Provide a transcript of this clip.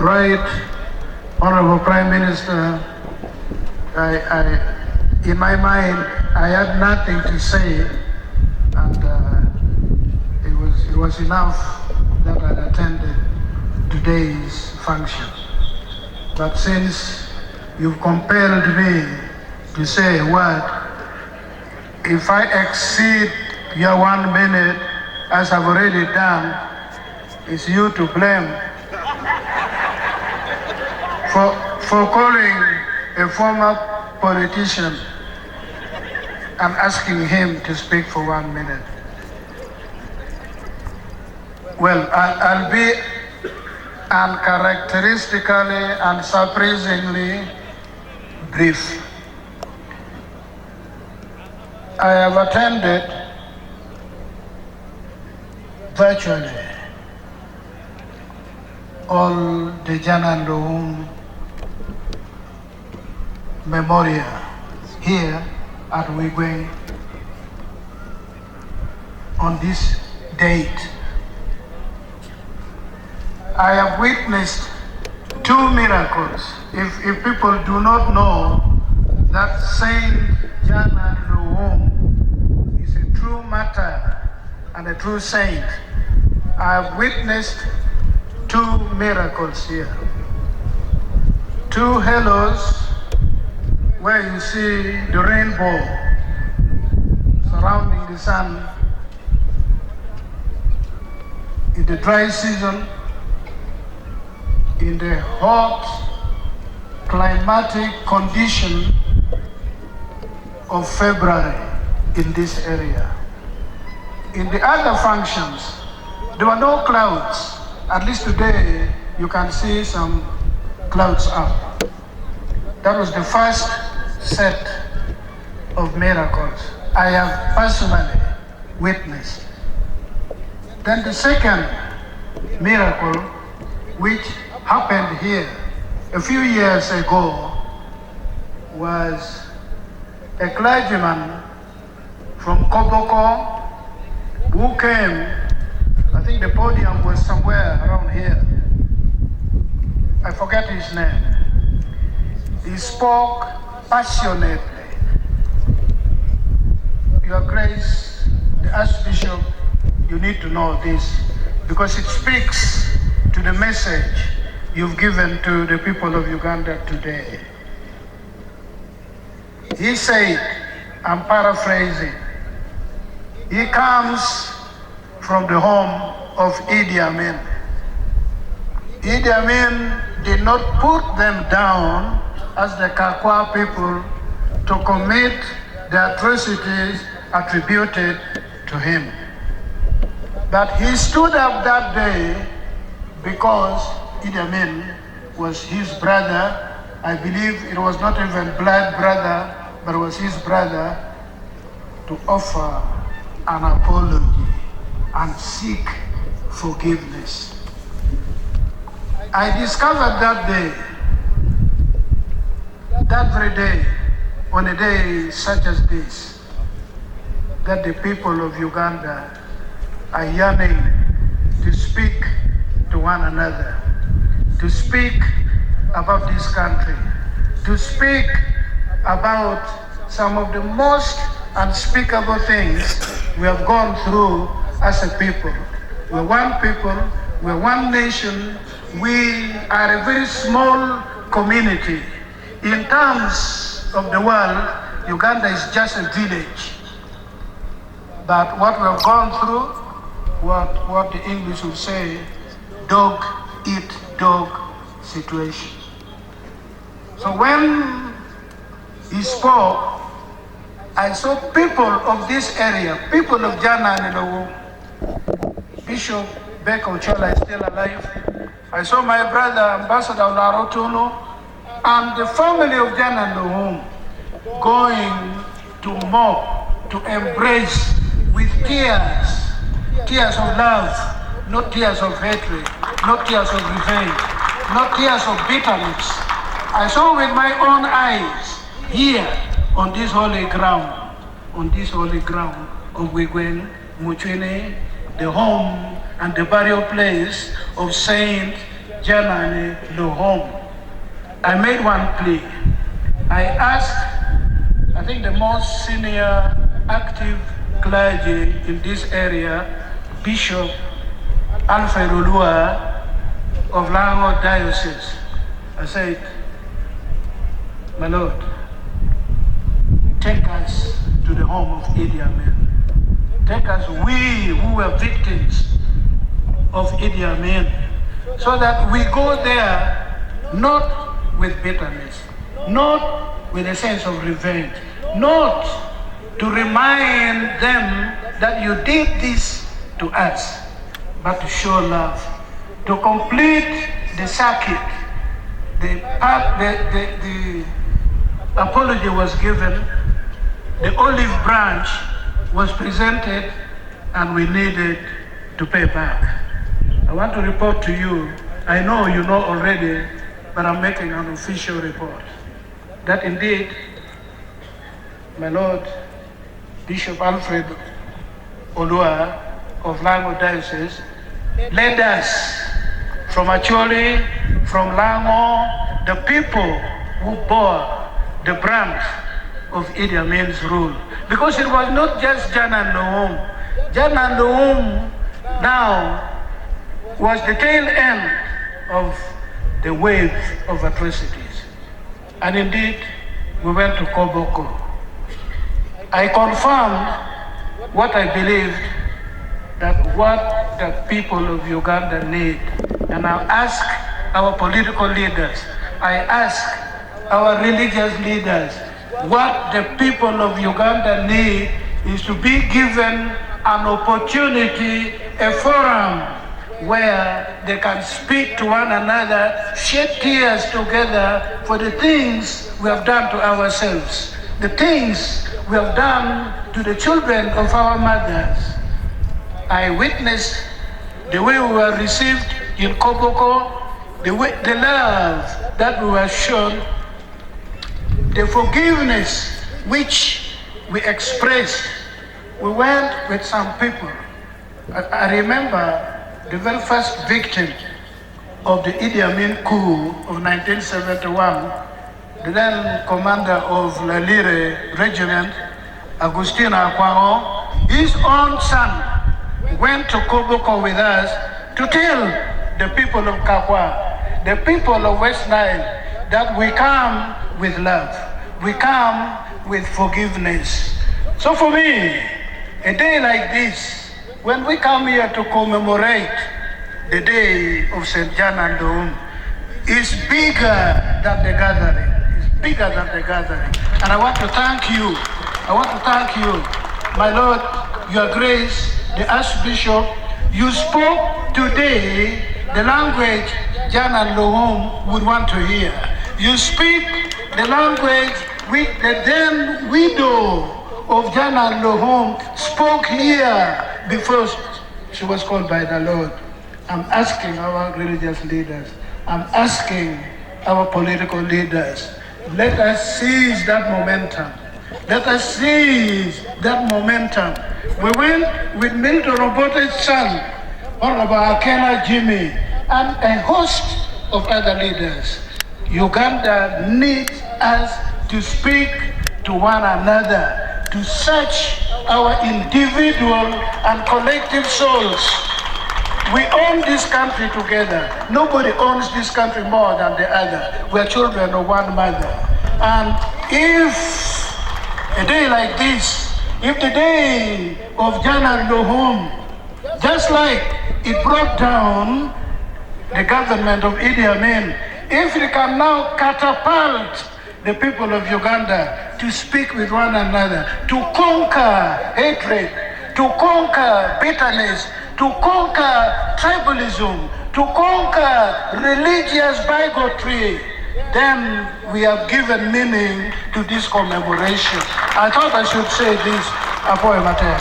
Right, Honorable Prime Minister, in my mind, I had nothing to say, and it was enough that I attended today's function. But since you've compelled me to say a word, if I exceed your 1 minute, as I've already done, it's you to blame for calling a former politician and asking him to speak for 1 minute. Well, I'll be uncharacteristically and surprisingly brief. I have attended virtually all the Janan Luwum memorial here at Wigweng on this date. I have witnessed two miracles. If people do not know that Saint Janan Luwum is a true martyr and a true saint, I have witnessed two miracles here. Two halos where you see the rainbow surrounding the sun in the dry season, in the hot climatic condition of February in this area. In the other functions, there were no clouds. At least today, you can see some clouds up. That was the first set of miracles I have personally witnessed. Then the second miracle, which happened here a few years ago, was a clergyman from Koboko who came. I think the podium was somewhere around here. I forget his name. He spoke passionately. Your Grace, the Archbishop, you need to know this because it speaks to the message you've given to the people of Uganda today. He said, I'm paraphrasing, he comes from the home of Idi Amin. Idi Amin did not put them down as the Kakwa people to commit the atrocities attributed to him. But he stood up that day because Idi Amin was his brother. I believe it was not even blood brother, but it was his brother, to offer an apology and seek forgiveness. I discovered that day, that very day, on a day such as this, that the people of Uganda are yearning to speak to one another, to speak about this country, to speak about some of the most unspeakable things we have gone through as a people. We're one people, we're one nation, we are a very small community. In terms of the world, Uganda is just a village. But what we have gone through, what the English would say, dog eat dog situation. So when he spoke, I saw people of this area, people of Jana and Luwum. Bishop Beko Chola is still alive. I saw my brother, Ambassador Larotunu, and the family of Jana and Luwum going to mob, to embrace with tears, tears of love, not tears of hatred, not tears of revenge, not tears of bitterness. I saw with my own eyes here on this holy ground of Wigweng, Muchwene, the home and the burial place of Saint Janani Luwum, I made one plea. I asked, I think the most senior active clergy in this area, Bishop Alfonse Luwum of Luwum Diocese. I said, my Lord, take us to the home of Idi Amin. Take us, we who were victims of Idi Amin, so that we go there not with bitterness, not with a sense of revenge, not to remind them that you did this to us, but to show love, to complete the circuit. The apology was given, the olive branch was presented, and we needed to pay back. I want to report to you, I know you know already, but I'm making an official report, that indeed, my Lord, Bishop Alfred Olua of Luwum Diocese led us from Acholi, from Lango, the people who bore the brunt of Idi Amin's rule. Because it was not just Janani Luwum. Janani Luwum now was the tail end of the wave of atrocities. And indeed, we went to Koboko. I confirmed what I believed, that what the people of Uganda need. And I ask our political leaders, I ask our religious leaders, what the people of Uganda need is to be given an opportunity, a forum where they can speak to one another, shed tears together for the things we have done to ourselves, the things we have done to the children of our mothers. I witnessed the way we were received in Koboko, the love that we were shown, the forgiveness which we expressed. We went with some people. I remember the very first victim of the Idi Amin coup of 1971, the then commander of Lalire Regiment, Agustin Akwango, his own son went to Koboko with us to tell the people of Kakwa, the people of West Nile, that we come with love, we come with forgiveness. So for me, a day like this, when we come here to commemorate the day of St. Janani Luwum, is bigger than the gathering. It's bigger than the gathering. And I want to thank you. I want to thank you, my Lord, Your Grace, the Archbishop. You spoke today the language Janani Luwum would want to hear. You speak the language which the then widow of Janani Luwum spoke here before she was called by the Lord. I'm asking our religious leaders, I'm asking our political leaders, let us seize that momentum. Let us seize that momentum. We went with Milton Obote's son, Honorable Akena Jimmy, and a host of other leaders. Uganda needs us to speak to one another, to search our individual and collective souls. We own this country together. Nobody owns this country more than the other. We're children of one mother. And if a day like this, if the day of Janani Luwum, just like it brought down the government of Idi Amin, if we can now catapult the people of Uganda to speak with one another, to conquer hatred, to conquer bitterness, to conquer tribalism, to conquer religious bigotry, then we have given meaning to this commemoration. I thought I should say this, Apoe Mater.